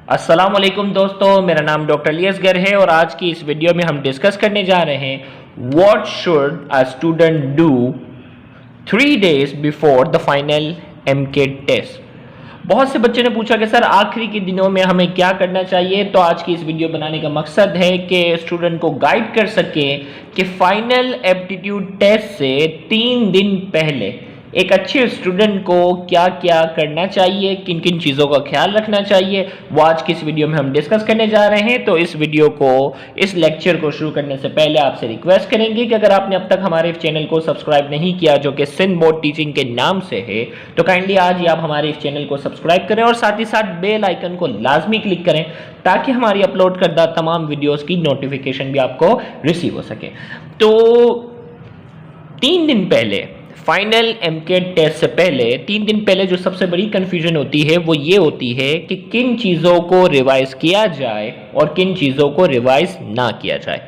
अस्सलाम वालेकुम दोस्तों, मेरा नाम डॉक्टर लियसगर है और आज की इस वीडियो में हम डिस्कस करने जा रहे हैं what should a student do 3 days before the final MCAT test. बहुत से बच्चों ने पूछा कि सर आखिरी के दिनों में हमें क्या करना चाहिए। तो आज की इस वीडियो बनाने का मकसद है कि स्टूडेंट को गाइड कर सके कि फाइनल एप्टीट्यूड टेस्ट से 3 दिन पहले एक अच्छे स्टूडेंट को क्या क्या करना चाहिए, किन किन चीज़ों का ख्याल रखना चाहिए, वो आज की इस वीडियो में हम डिस्कस करने जा रहे हैं। तो इस वीडियो को, इस लेक्चर को शुरू करने से पहले आपसे रिक्वेस्ट करेंगे कि अगर आपने अब तक हमारे चैनल को सब्सक्राइब नहीं किया, जो कि सिंध बोर्ड टीचिंग के नाम से है, तो काइंडली आज ही आप हमारे इस चैनल को सब्सक्राइब करें और साथ ही साथ बेल आइकन को लाजमी क्लिक करें ताकि हमारी अपलोड करदा तमाम वीडियोस की नोटिफिकेशन भी आपको रिसीव हो सके। तो 3 दिन पहले, फाइनल एमकेट टेस्ट से पहले 3 दिन पहले जो सबसे बड़ी कंफ्यूजन होती है वो ये होती है कि किन चीज़ों को रिवाइज किया जाए और किन चीज़ों को रिवाइज ना किया जाए।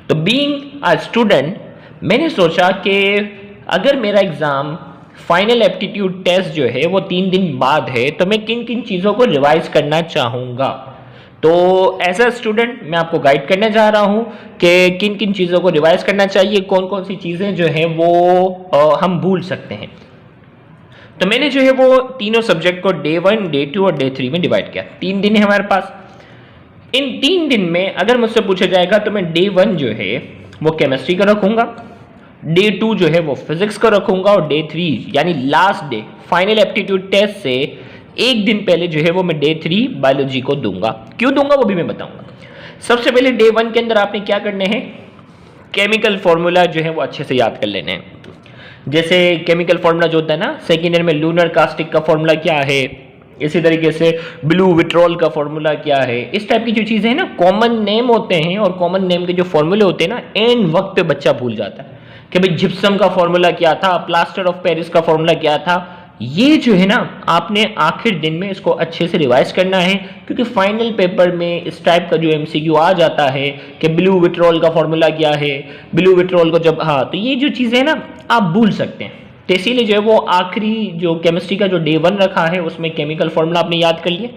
तो बीइंग अ स्टूडेंट मैंने सोचा कि अगर मेरा एग्ज़ाम फाइनल एप्टीट्यूड टेस्ट जो है वो 3 दिन बाद है तो मैं किन किन चीज़ों को रिवाइज करना चाहूँगा। तो एज अ स्टूडेंट मैं आपको गाइड करने जा रहा हूँ कि किन किन चीज़ों को रिवाइज करना चाहिए, कौन कौन सी चीज़ें जो हैं वो हम भूल सकते हैं। तो मैंने जो है वो तीनों सब्जेक्ट को Day 1, Day 2 और Day 3 में डिवाइड किया। 3 दिन है हमारे पास। इन 3 दिन में अगर मुझसे पूछा जाएगा तो मैं Day 1 जो है वो केमिस्ट्री का रखूँगा, Day 2 जो है वो फिजिक्स का रखूँगा और Day 3 यानी last day final aptitude test से एक दिन पहले जो है वो मैं Day 3 बायोलॉजी को दूंगा। क्यों दूंगा वो भी मैं बताऊंगा। सबसे पहले Day 1 के अंदर आपने क्या करने हैं, केमिकल फॉर्मूला जो है वो अच्छे से याद कर लेने हैं। जैसे केमिकल फॉर्मूला जो होता है ना, सेकेंड ईयर में लूनर कास्टिक का फॉर्मूला क्या है, इसी तरीके से ब्लू विट्रोल का फॉर्मूला क्या है, इस टाइप की जो चीज़ें हैं ना, कॉमन नेम होते हैं और कॉमन नेम के जो फॉर्मूले होते हैं ना, एंड वक्त पे बच्चा भूल जाता है कि भाई जिप्सम का फॉर्मूला क्या था, प्लास्टर ऑफ पेरिस का फॉर्मूला क्या था। ये जो है ना आपने आखिर दिन में इसको अच्छे से रिवाइज करना है, क्योंकि फाइनल पेपर में इस टाइप का जो एमसीक्यू आ जाता है कि ब्लू विट्रोल का फॉर्मूला क्या है, ब्लू विट्रोल को जब, हाँ, तो ये जो चीज़ें हैं ना आप भूल सकते हैं। तो इसीलिए जो है वो आखिरी जो केमिस्ट्री का जो Day 1 रखा है उसमें केमिकल फॉर्मूला आपने याद कर लिए।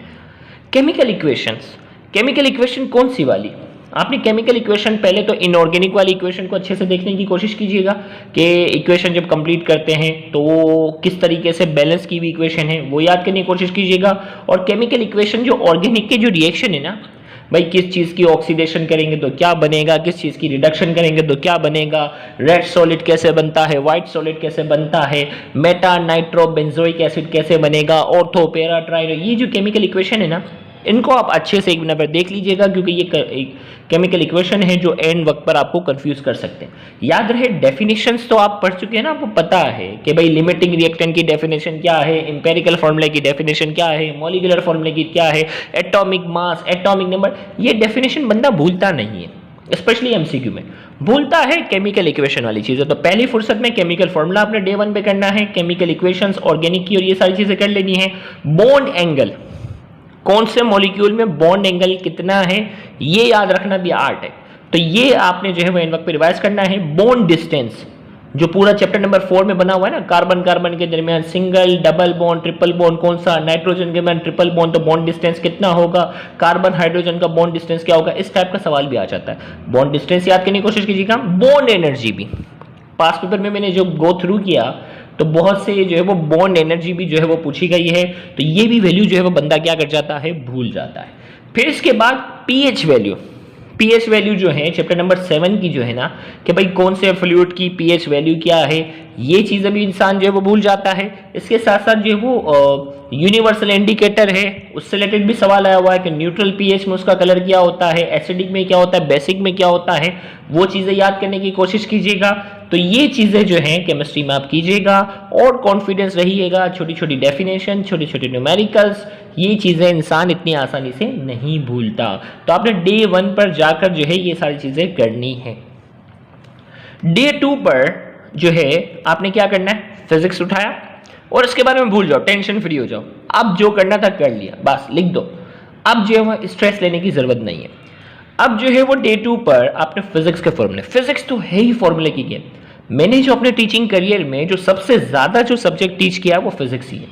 केमिकल इक्वेशंस, केमिकल इक्वेशन कौन सी वाली, आपने केमिकल इक्वेशन पहले तो इनऑर्गेनिक वाली इक्वेशन को अच्छे से देखने की कोशिश कीजिएगा कि इक्वेशन जब कंप्लीट करते हैं तो वो किस तरीके से बैलेंस की हुई इक्वेशन है वो याद करने की कोशिश कीजिएगा। और केमिकल इक्वेशन जो ऑर्गेनिक के जो रिएक्शन है ना, भाई किस चीज़ की ऑक्सीडेशन करेंगे तो क्या बनेगा, किस चीज़ की रिडक्शन करेंगे तो क्या बनेगा, रेड सॉलिड कैसे बनता है, व्हाइट सॉलिड कैसे बनता है, मेटा नाइट्रो बेंजोइक एसिड कैसे बनेगा, ऑर्थो पैरा ट्राइनो, ये जो केमिकल इक्वेशन है ना इनको आप अच्छे से एक नंबर देख लीजिएगा, क्योंकि ये एक केमिकल इक्वेशन है जो एंड वक्त पर आपको कंफ्यूज कर सकते हैं। याद रहे डेफिनेशंस तो आप पढ़ चुके हैं ना, आपको पता है कि भाई लिमिटिंग रिएक्टेंट की डेफिनेशन क्या है, एम्पेरिकल फॉर्मूले की डेफिनेशन क्या है, मॉलिक्यूलर फॉर्मूले की क्या है, एटॉमिक मास, एटॉमिक नंबर, ये डेफिनेशन बंदा भूलता नहीं है, स्पेशली एमसीक्यू में भूलता है केमिकल इक्वेशन वाली चीज़ें। तो पहली फुर्सत में केमिकल फॉर्मूला आपने Day 1 पे करना है, केमिकल इक्वेशंस ऑर्गेनिक की और ये सारी चीज़ें कर लेनी है। बॉन्ड एंगल, कौन से मॉलिक्यूल में बॉन्ड एंगल कितना है ये याद रखना भी आर्ट है, तो ये आपने जो है वो इन वक्त पे रिवाइज करना है। बॉन्ड डिस्टेंस जो पूरा चैप्टर नंबर 4 में बना हुआ है ना, कार्बन कार्बन के दरमियान single, double bond, triple bond कौन सा, नाइट्रोजन के दरमियान ट्रिपल बॉन्ड तो बॉन्ड डिस्टेंस कितना होगा, कार्बन हाइड्रोजन का बॉन्ड डिस्टेंस क्या होगा, इस टाइप का सवाल भी आ जाता है। बॉन्ड डिस्टेंस याद करने की कोशिश कीजिएगा। बॉन्ड एनर्जी भी पास पेपर में मैंने जो गो थ्रू किया तो बहुत से जो है वो बॉन्ड एनर्जी भी जो है वो पूछी गई है, तो ये भी वैल्यू जो है वो बंदा क्या कर जाता है, भूल जाता है। फिर इसके बाद पीएच वैल्यू, पीएच वैल्यू जो है चैप्टर नंबर 7 की जो है ना, कि भाई कौन से फ्लूइड की पीएच वैल्यू क्या है, ये चीज़ें भी इंसान जो है वो भूल जाता है। इसके साथ साथ जो है वो यूनिवर्सल इंडिकेटर है, उससे रिलेटेड भी सवाल आया हुआ है कि न्यूट्रल पीएच में उसका कलर क्या होता है, एसिडिक में क्या होता है, बेसिक में क्या होता है, वो चीज़ें याद करने की कोशिश कीजिएगा। तो ये चीज़ें जो हैं केमिस्ट्री में आप कीजिएगा और कॉन्फिडेंस रहिएगा। छोटी छोटी डेफिनेशन, छोटे छोटे न्यूमेरिकल्स, ये चीज़ें इंसान इतनी आसानी से नहीं भूलता। तो आपने Day 1 पर जाकर जो है ये सारी चीज़ें करनी है। Day 2 पर जो है आपने क्या करना है, फिजिक्स उठाया और इसके बारे में भूल जाओ, टेंशन फ्री हो जाओ, अब जो करना था कर लिया, बस लिख दो। अब जो है वो स्ट्रेस लेने की ज़रूरत नहीं है। अब जो है वो Day 2 पर आपने फिजिक्स के फॉर्मूले, फिजिक्स तो है ही फॉर्मूले की गेम। मैंने जो अपने टीचिंग करियर में जो सबसे ज़्यादा जो सब्जेक्ट टीच किया वो फिजिक्स ही है।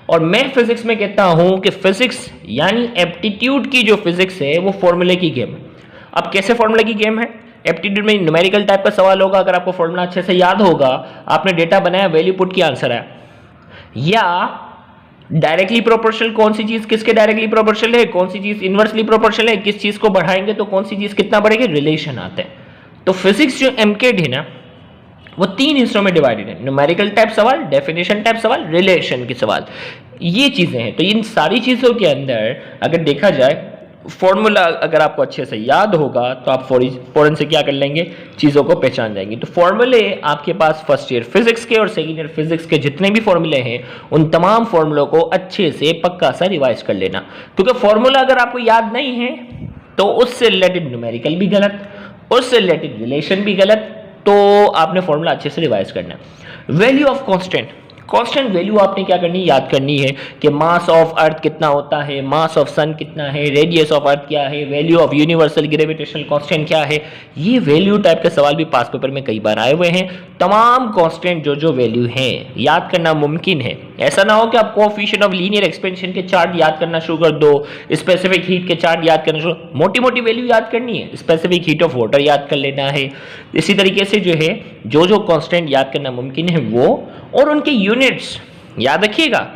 और मैं फिजिक्स में कहता हूं कि फिजिक्स यानी एप्टीट्यूड की जो फिजिक्स है वो फॉर्मूले की गेम है। अब कैसे फॉर्मूले की गेम है? एप्टीट्यूड में न्यूमेरिकल टाइप का सवाल होगा, अगर आपको फॉर्मूला अच्छे से याद होगा, आपने डेटा बनाया, वैल्यू पुट किया, आंसर आया। या डायरेक्टली प्रोपोर्शनल, कौन सी चीज किसके डायरेक्टली प्रोपोर्शनल है, कौन सी चीज इनवर्सली प्रोपोर्शनल है, किस चीज को बढ़ाएंगे तो कौन सी चीज कितना बढ़ेगी, रिलेशन आते हैं। तो फिजिक्स जो एमकेड है ना वो 3 हिस्सों में डिवाइडेड है, न्यूमेरिकल टाइप सवाल, डेफिनेशन टाइप सवाल, रिलेशन के सवाल, ये चीजें हैं। तो इन सारी चीजों के अंदर अगर देखा जाए फॉर्मूला अगर आपको अच्छे से याद होगा तो आप फौरन से क्या कर लेंगे, चीज़ों को पहचान जाएंगे। तो फॉर्मूले आपके पास फर्स्ट ईयर फिजिक्स के और सेकेंड ईयर फिजिक्स के जितने भी फॉर्मूले हैं उन तमाम फॉर्मूलों को अच्छे से पक्का सा रिवाइज कर लेना, क्योंकि फॉर्मूला अगर आपको याद नहीं है तो उससे रिलेटेड न्यूमेरिकल भी गलत, उससे रिलेटेड रिलेशन भी गलत, तो आपने फॉर्मूला अच्छे से रिवाइज करना है। Value of constant, constant value आपने क्या करनी, याद करनी है कि मास ऑफ अर्थ कितना होता है, मास ऑफ सन कितना है, रेडियस ऑफ अर्थ क्या है, value of universal gravitational constant क्या है। ये वैल्यू टाइप के सवाल भी पास पेपर में कई बार आए हुए हैं। तमाम कांस्टेंट जो वैल्यू हैं याद करना मुमकिन है। ऐसा ना हो कि आप कोएफिशिएंट ऑफ लीनियर एक्सपेंशन के चार्ट याद करना शुरू कर दो, स्पेसिफिक हीट के चार्ट याद करना शुरू, मोटी मोटी वैल्यू याद करनी है, स्पेसिफिक हीट ऑफ वाटर याद कर लेना है। इसी तरीके से जो है जो कांस्टेंट याद करना मुमकिन है वो, और उनके यूनिट्स याद रखिएगा।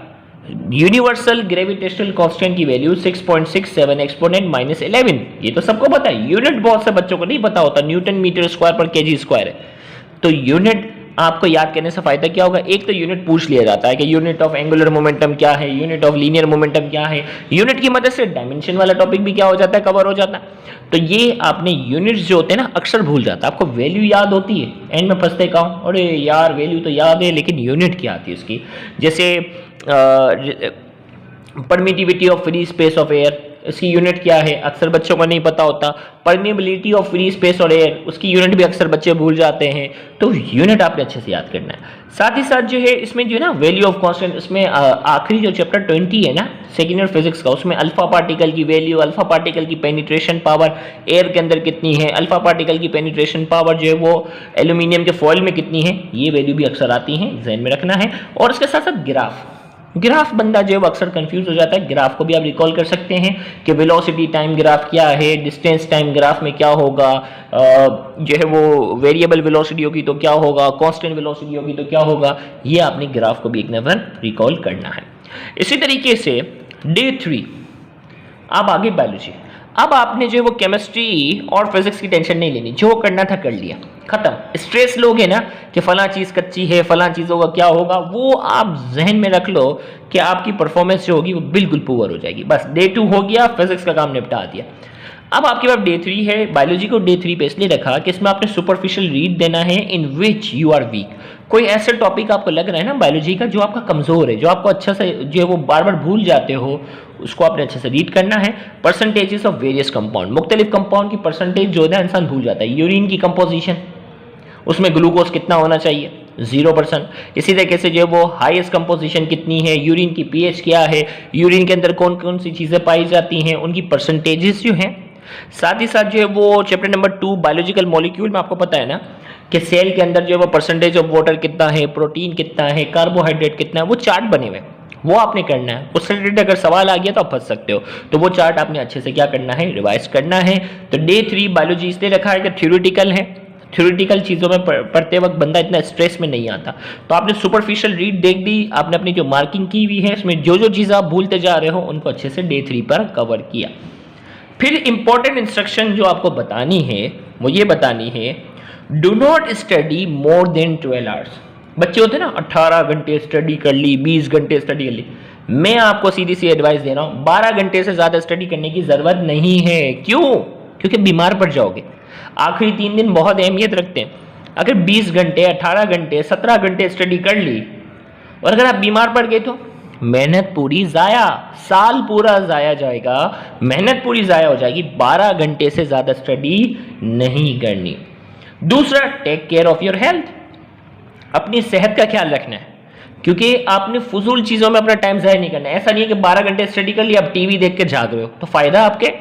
यूनिवर्सल ग्रेविटेशनल कांस्टेंट की वैल्यू 6.67 एक्सपोनेंट -11, ये तो सबको पता है। यूनिट बहुत से बच्चों को नहीं पता होता, न्यूटन मीटर स्क्वायर पर केजी स्क्वायर है। तो यूनिट आपको याद करने से फायदा क्या होगा, एक तो यूनिट पूछ लिया जाता है कि यूनिट ऑफ एंगुलर मोमेंटम क्या है, यूनिट ऑफ लीनियर मोमेंटम क्या है। यूनिट की मदद से डायमेंशन वाला टॉपिक भी क्या हो जाता है, कवर हो जाता है। तो ये आपने यूनिट्स जो होते हैं ना अक्सर भूल जाता है। आपको वैल्यू याद होती है, एंड में फंसते कहाँ, अरे यार वैल्यू तो याद है लेकिन यूनिट क्या आती है उसकी। जैसे permittivity of free space of air, इसकी यूनिट क्या है, अक्सर बच्चों को नहीं पता होता। परमिएबिलिटी ऑफ फ्री स्पेस और एयर, उसकी यूनिट भी अक्सर बच्चे भूल जाते हैं। तो यूनिट आपने अच्छे से याद करना है। साथ ही साथ जो है इसमें जो है ना वैल्यू ऑफ कांस्टेंट, इसमें आखिरी जो चैप्टर 20 है ना सेकेंड ईयर फिजिक्स का, उसमें अल्फा पार्टिकल की वैल्यू, अल्फा पार्टिकल की पेनिट्रेशन पावर एयर के अंदर कितनी है, अल्फा पार्टिकल की पेनिट्रेशन पावर जो है वो एल्यूमिनियम के फॉइल में कितनी है, ये वैल्यू भी अक्सर आती है, ध्यान में रखना है। और उसके साथ साथ ग्राफ बंदा जो है अक्सर कंफ्यूज हो जाता है। ग्राफ को भी आप रिकॉल कर सकते हैं कि वेलोसिटी टाइम ग्राफ क्या है, डिस्टेंस टाइम ग्राफ में क्या होगा, जो है वो वेरिएबल वेलोसिटी होगी तो क्या होगा, कांस्टेंट वेलोसिटी होगी तो क्या होगा। ये आपने ग्राफ को भी एक नंबर रिकॉल करना है। इसी तरीके से डे 3 आप आगे बायोलॉजी। अब आपने जो वो केमिस्ट्री और फिजिक्स की टेंशन नहीं लेनी, जो करना था कर लिया, खत्म। स्ट्रेस लोगे ना कि फला चीज कच्ची है, फला चीजों का क्या होगा, वो आप जहन में रख लो कि आपकी परफॉर्मेंस जो होगी वो बिल्कुल पुअर हो जाएगी। बस डे 2 हो गया, फिजिक्स का काम निपटा दिया। अब आपके पास डे 3 है। बायोलॉजी को डे 3 पे इसलिए रखा कि इसमें आपने सुपरफिशियल रीड देना है इन विच यू आर वीक। कोई ऐसा टॉपिक आपको लग रहा है ना बायोलॉजी का जो आपका कमजोर है, जो आपको अच्छा से जो है वो बार बार भूल जाते हो, उसको आपने अच्छे से रीड करना है। परसेंटेजेस ऑफ वेरियस कंपाउंड, मुख्तलिफ कंपाउंड की परसेंटेज जो है इंसान भूल जाता है। यूरिन की कंपोजिशन, उसमें ग्लूकोज कितना होना चाहिए, 0%। इसी तरीके से जो है वो हाईएस्ट कंपोजिशन कितनी है, यूरिन की पीएच क्या है, यूरिन के अंदर कौन कौन सी चीज़ें पाई जाती हैं, उनकी परसेंटेजेस जो हैं। साथ ही साथ जो है वो चैप्टर नंबर 2 बायोलॉजिकल मॉलिक्यूल में आपको पता है ना कि सेल के अंदर जो है वो परसेंटेज ऑफ वाटर कितना है, प्रोटीन कितना है, कार्बोहाइड्रेट कितना है, वो चार्ट बने हुए हैं, वो आपने करना है। उससे रिलेटेड अगर सवाल आ गया तो आप फंस सकते हो, तो वो चार्ट आपने अच्छे से क्या करना है, रिवाइज करना है। तो डे 3 बायोलॉजी इसलिए रखा है कि थ्योरेटिकल है, थ्योरेटिकल चीज़ों में पढ़ते वक्त बंदा इतना स्ट्रेस में नहीं आता। तो आपने सुपरफिशियल रीड देख दी, आपने अपनी जो मार्किंग की हुई है उसमें जो चीज़ आप भूलते जा रहे हो उनको अच्छे से डे 3 पर कवर किया। फिर इंपॉर्टेंट इंस्ट्रक्शन जो आपको बतानी है वो ये बतानी है, do not study more than 12 hours. बच्चे होते हैं ना 18 घंटे स्टडी कर ली, 20 घंटे स्टडी कर ली। मैं आपको सीधी सी एडवाइस दे रहा हूँ, 12 घंटे से ज़्यादा स्टडी करने की ज़रूरत नहीं है। क्यों? क्योंकि बीमार पड़ जाओगे। आखिरी 3 दिन बहुत अहमियत रखते हैं। अगर 20 घंटे, 18 घंटे, 17 घंटे स्टडी कर ली और अगर आप बीमार पड़ गए तो मेहनत पूरी ज़ाया, साल पूरा ज़ाया जाएगा, मेहनत पूरी ज़ाया हो जाएगी। 12 घंटे से ज़्यादा स्टडी नहीं करनी। दूसरा, take care of your health, अपनी सेहत का ख्याल रखना है, क्योंकि आपने फजूल चीज़ों में अपना टाइम ज़ाया नहीं करना है। ऐसा नहीं है कि 12 घंटे स्टडी कर लिया अब टीवी देख के जाग रहे हो, तो फ़ायदा आपके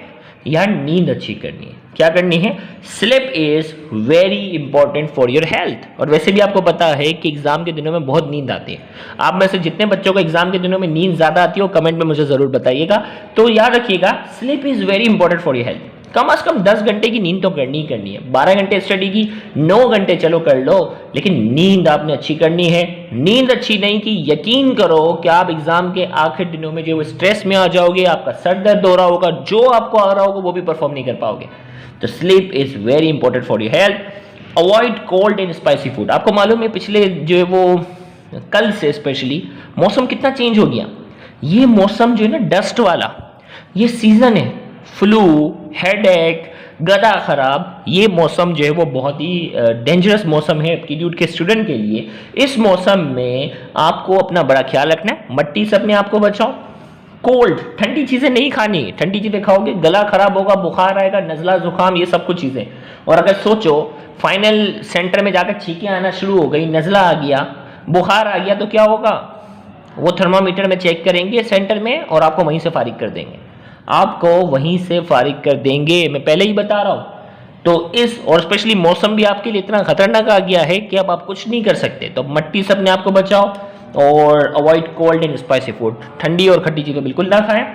यार नींद अच्छी करनी है। क्या करनी है? Sleep is very important for your health. और वैसे भी आपको पता है कि एग्जाम के दिनों में बहुत नींद आती है। आप में से जितने बच्चों को एग्जाम के दिनों में नींद ज्यादा आती है वो कमेंट में मुझे जरूर बताइएगा। तो याद रखिएगा, sleep is very important for your health. कम से कम 10 घंटे की नींद तो करनी ही करनी है। 12 घंटे स्टडी की, 9 घंटे चलो कर लो, लेकिन नींद आपने अच्छी करनी है। नींद अच्छी नहीं की, यकीन करो कि आप एग्जाम के आखिर दिनों में जो स्ट्रेस में आ जाओगे, आपका सर दर्द हो रहा होगा, जो आपको आ रहा होगा वो भी परफॉर्म नहीं कर पाओगे। तो sleep is very important for your health. Avoid cold and spicy food. आपको मालूम है पिछले जो है वो कल से स्पेशली मौसम कितना चेंज हो गया। ये मौसम जो है ना डस्ट वाला, ये सीजन है, फ्लू, हेडेक, गला खराब, ये मौसम जो है वो बहुत ही डेंजरस मौसम है एप्टीट्यूड के स्टूडेंट के लिए। इस मौसम में आपको अपना बड़ा ख्याल रखना है। मट्टी से अपने आप को बचाओ। कोल्ड, ठंडी चीजें नहीं खानी। ठंडी चीजें खाओगे गला खराब होगा, बुखार आएगा, नजला जुकाम, ये सब कुछ चीजें। और अगर सोचो फाइनल सेंटर में जाकर छींकें आना शुरू हो गई, नजला आ गया, बुखार आ गया, तो क्या होगा? वो थर्मामीटर में चेक करेंगे सेंटर में और आपको वहीं से फारिग कर देंगे। आपको वहीं से फारिग कर देंगे, मैं पहले ही बता रहा हूं। तो इस और स्पेशली मौसम भी आपके लिए इतना खतरनाक आ गया है कि अब आप कुछ नहीं कर सकते। तो मट्टी से अपने आप को बचाओ और avoid cold and spicy food. ठंडी और खट्टी चीज़ें बिल्कुल ना खाएं,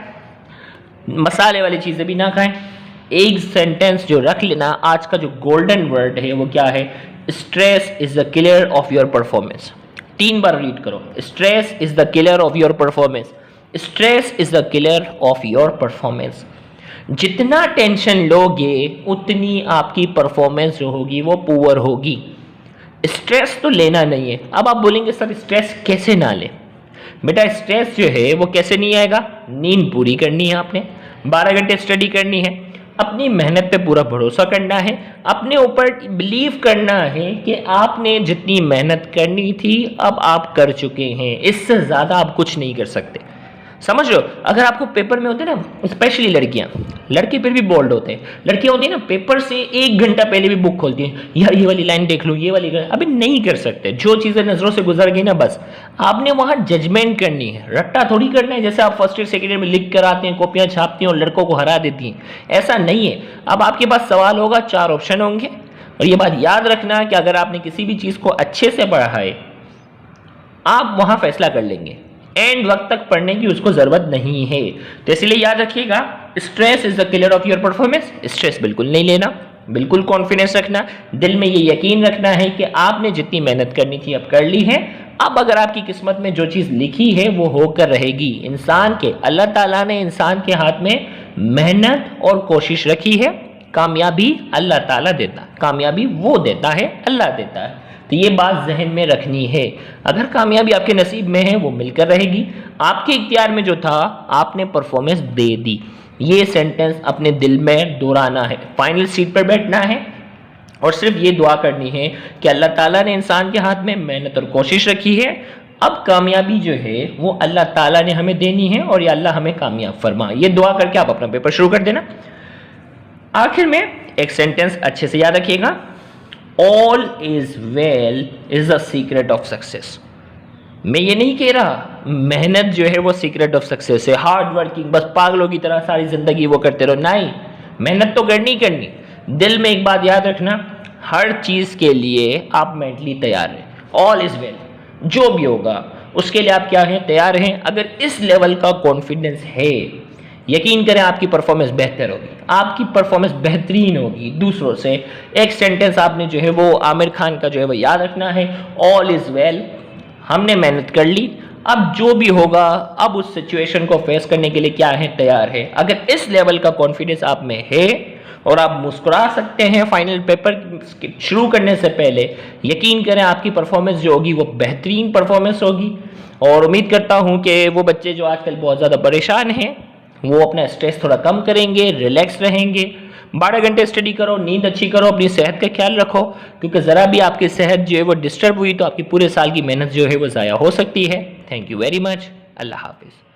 मसाले वाली चीज़ें भी ना खाएं। एक सेंटेंस जो रख लेना, आज का जो गोल्डन वर्ड है वो क्या है? Stress is the killer of your performance. 3 बार रीड करो, stress is the killer of your performance. Stress is the killer of your performance. जितना टेंशन लोगे उतनी आपकी परफॉर्मेंस जो होगी वो पुअर होगी। स्ट्रेस तो लेना नहीं है। अब आप बोलेंगे सर स्ट्रेस कैसे ना ले? बेटा स्ट्रेस जो है वो कैसे नहीं आएगा? नींद पूरी करनी है आपने, 12 घंटे स्टडी करनी है, अपनी मेहनत पे पूरा भरोसा करना है, अपने ऊपर बिलीव करना है कि आपने जितनी मेहनत करनी थी अब आप कर चुके हैं। इससे ज़्यादा आप कुछ नहीं कर सकते। समझ लो, अगर आपको पेपर में होते ना, स्पेशली लड़कियां, लड़के फिर भी बोल्ड होते हैं, लड़कियां होती है ना पेपर से 1 घंटा पहले भी बुक खोलती हैं, यार ये वाली लाइन देख लूँ, ये वाली लाइन। अभी नहीं कर सकते। जो चीज़ें नज़रों से गुजर गई ना, बस आपने वहाँ जजमेंट करनी है, रट्टा थोड़ी करना है। जैसे आप फर्स्ट ईयर सेकेंड ईयर में लिख कर आते हैं, कॉपियाँ छापती हैं और लड़कों को हरा देती हैं, ऐसा नहीं है। अब आपके पास सवाल होगा, 4 ऑप्शन होंगे, और ये बात याद रखना कि अगर आपने किसी भी चीज़ को अच्छे से पढ़ा है, आप वहाँ फैसला कर लेंगे। एंड वक्त तक पढ़ने की उसको जरूरत नहीं है। तो इसलिए याद रखिएगा, stress is the killer of your performance. Stress बिल्कुल नहीं लेना, बिल्कुल कॉन्फिडेंस रखना, दिल में ये यकीन रखना है कि आपने जितनी मेहनत करनी थी अब कर ली है। अब अगर आपकी किस्मत में जो चीज़ लिखी है वो होकर रहेगी। इंसान के, अल्लाह ताला ने इंसान के हाथ में मेहनत और कोशिश रखी है। कामयाबी अल्लाह ताला देता, कामयाबी वो देता है, अल्लाह देता है। तो ये बात जहन में रखनी है। अगर कामयाबी आपके नसीब में है वो मिलकर रहेगी। आपके इख्तियार में जो था आपने परफॉर्मेंस दे दी। ये सेंटेंस अपने दिल में दोहराना है, फाइनल सीट पर बैठना है और सिर्फ ये दुआ करनी है कि अल्लाह ताला ने इंसान के हाथ में मेहनत और कोशिश रखी है। अब कामयाबी जो है वो अल्लाह ताला ने हमें देनी है और ये अल्लाह हमें कामयाब फरमाए। ये दुआ करके आप अपना पेपर शुरू कर देना। आखिर में एक सेंटेंस अच्छे से याद रखिएगा, all is well is the secret of success. मैं ये नहीं कह रहा मेहनत जो है वो सीक्रेट ऑफ सक्सेस है, हार्ड वर्किंग, बस पागलों की तरह सारी जिंदगी वो करते रहो। नहीं, मेहनत तो करनी करनी। दिल में एक बात याद रखना, हर चीज के लिए आप मेंटली तैयार हैं। ऑल इज वेल, जो भी होगा उसके लिए आप क्या हैं? तैयार हैं। अगर इस लेवल का कॉन्फिडेंस है, यकीन करें आपकी परफॉर्मेंस बेहतर होगी, आपकी परफॉर्मेंस बेहतरीन होगी दूसरों से। एक सेंटेंस आपने जो है वो आमिर खान का जो है वो याद रखना है, ऑल इज वेल। हमने मेहनत कर ली, अब जो भी होगा, अब उस सिचुएशन को फेस करने के लिए क्या है? तैयार है। अगर इस लेवल का कॉन्फिडेंस आप में है और आप मुस्कुरा सकते हैं फाइनल पेपर शुरू करने से पहले, यकीन करें आपकी परफॉर्मेंस जो होगी वो बेहतरीन परफॉर्मेंस होगी। और उम्मीद करता हूँ कि वो बच्चे जो आजकल बहुत ज़्यादा परेशान हैं वो अपना स्ट्रेस थोड़ा कम करेंगे, रिलैक्स रहेंगे। 12 घंटे स्टडी करो, नींद अच्छी करो, अपनी सेहत का ख्याल रखो, क्योंकि ज़रा भी आपकी सेहत जो है वो डिस्टर्ब हुई तो आपकी पूरे साल की मेहनत जो है वो ज़ाया हो सकती है। Thank you very much. अल्लाह हाफिज़।